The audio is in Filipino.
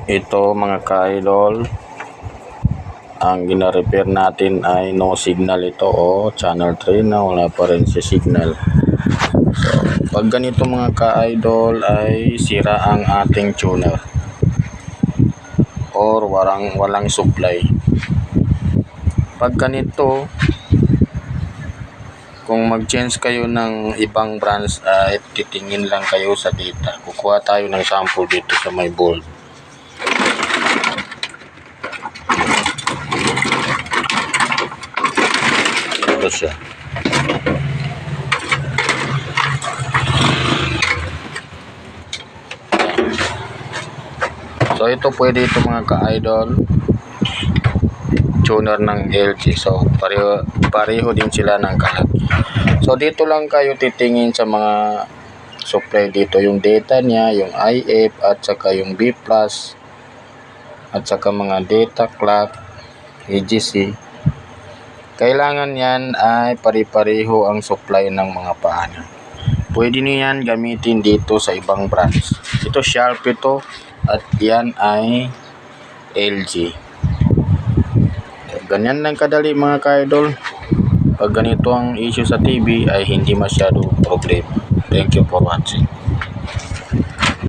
Ito mga ka-idol, ang gina-repair natin ay no signal ito o channel 3 na wala pa rin si signal. So, pag ganito mga ka-idol ay sira ang ating tuner or walang supply. Pag ganito, kung mag-change kayo ng ibang branch ay titingin lang kayo sa data. Kukuha tayo ng sample dito sa may board. Ito siya. So ito pwede ito mga ka-idol, tuner ng LG. So pareho din sila ng kalat. So dito lang kayo titingin sa mga supply dito, yung data niya, yung IF at saka yung B+ at saka mga data clock, AGC. Kailangan yan ay pare-pareho ang supply ng mga paano. Pwede niyo yan gamitin dito sa ibang branch. Ito Sharp ito at yan ay LG. Ganyan lang kadali mga ka-idol. Pag ganito ang issue sa TV ay hindi masyado problema. Thank you for watching.